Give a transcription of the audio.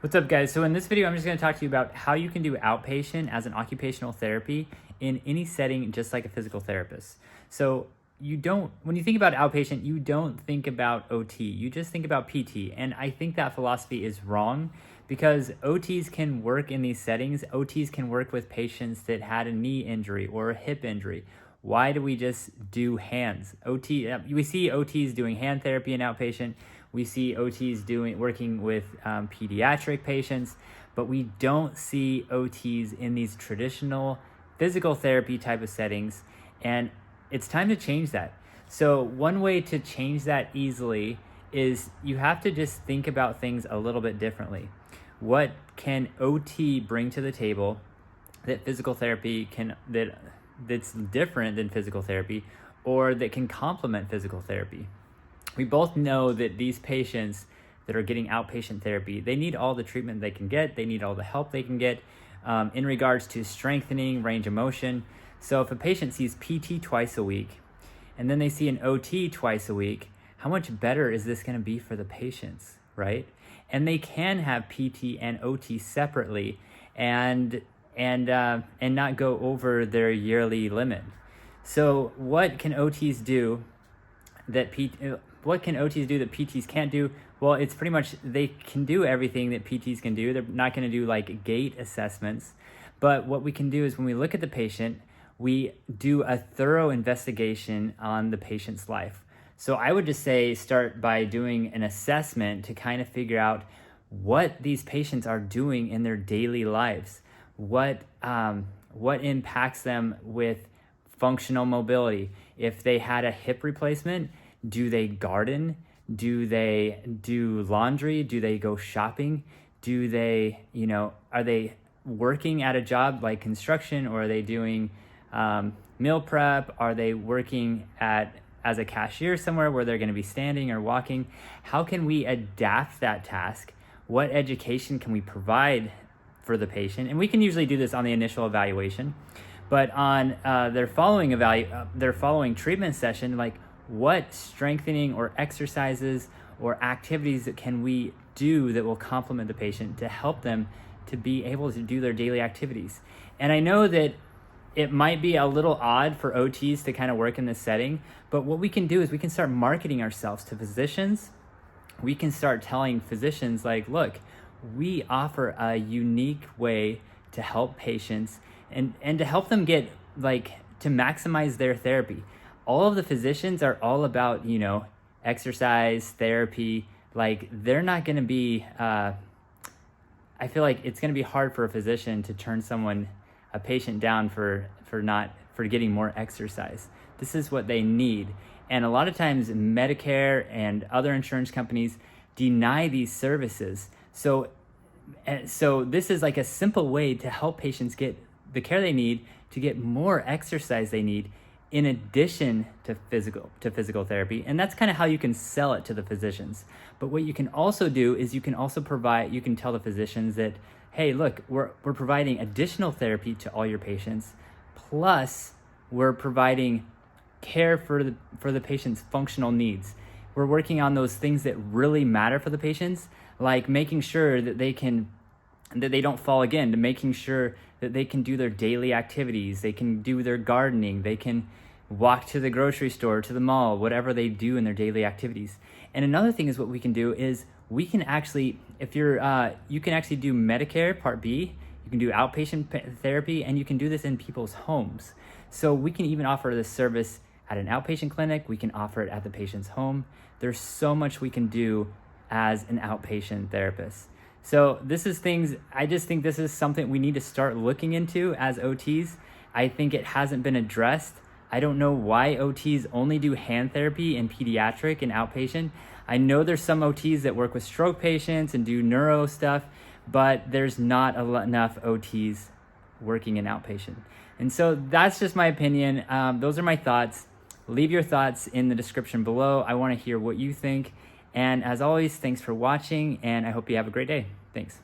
What's up, guys? So in this video, I'm just going to talk to you about how you can do outpatient as an occupational therapy in any setting, just like a physical therapist. So when you think about outpatient, you don't think about OT, you just think about PT. And I think that philosophy is wrong because OTs can work in these settings. OTs can work with patients that had a knee injury or a hip injury. Why do we just do hands? We see OTs doing hand therapy in outpatient. We see OTs working with pediatric patients, but we don't see OTs in these traditional physical therapy type of settings, and it's time to change that. So one way to change that easily is you have to just think about things a little bit differently. What can OT bring to the table that physical therapy that's different than physical therapy, or that can complement physical therapy? We both know that these patients that are getting outpatient therapy, they need all the treatment they can get. They need all the help they can get in regards to strengthening, range of motion. So if a patient sees PT twice a week and then they see an OT twice a week, how much better is this going to be for the patients, right? And they can have PT and OT separately and not go over their yearly limit. So what can OTs do that PTs can't do? Well, it's pretty much they can do everything that PTs can do. They're not going to do like gait assessments. But what we can do is when we look at the patient, we do a thorough investigation on the patient's life. So I would just say start by doing an assessment to kind of figure out what these patients are doing in their daily lives. What impacts them with functional mobility. If they had a hip replacement, do they garden? Do they do laundry? Do they go shopping? Do they, are they working at a job like construction, or are they doing meal prep? Are they working as a cashier somewhere where they're going to be standing or walking? How can we adapt that task? What education can we provide for the patient? And we can usually do this on the initial evaluation, but on their following treatment session, like what strengthening or exercises or activities that can we do that will complement the patient to help them to be able to do their daily activities? And I know that it might be a little odd for OTs to kind of work in this setting, but what we can do is we can start marketing ourselves to physicians. We can start telling physicians like, look, we offer a unique way to help patients and to help them get to maximize their therapy. All of the physicians are all about, exercise, therapy. They're not going to be, I feel like it's going to be hard for a physician to turn a patient down for getting more exercise. This is what they need. And a lot of times Medicare and other insurance companies deny these services. So this is like a simple way to help patients get the care they need, to get more exercise they need, in addition to physical therapy. And that's kind of how you can sell it to the physicians. But what you can also do is you can tell the physicians that, hey, look, we're providing additional therapy to all your patients, plus we're providing care for the patient's functional needs. We're working on those things that really matter for the patients, like making sure that they don't fall again, to making sure that they can do their daily activities, they can do their gardening, they can walk to the grocery store, to the mall, whatever they do in their daily activities. And another thing is what we can do is we can actually, you can actually do Medicare Part B, you can do outpatient therapy, and you can do this in people's homes. So we can even offer this service at an outpatient clinic, we can offer it at the patient's home. There's so much we can do as an outpatient therapist. So I just think this is something we need to start looking into as OTs. I think it hasn't been addressed. I don't know why OTs only do hand therapy in pediatric and outpatient. I know there's some OTs that work with stroke patients and do neuro stuff, but there's not enough OTs working in outpatient. And so that's just my opinion. Those are my thoughts. Leave your thoughts in the description below. I want to hear what you think. And as always, thanks for watching, and I hope you have a great day. Thanks.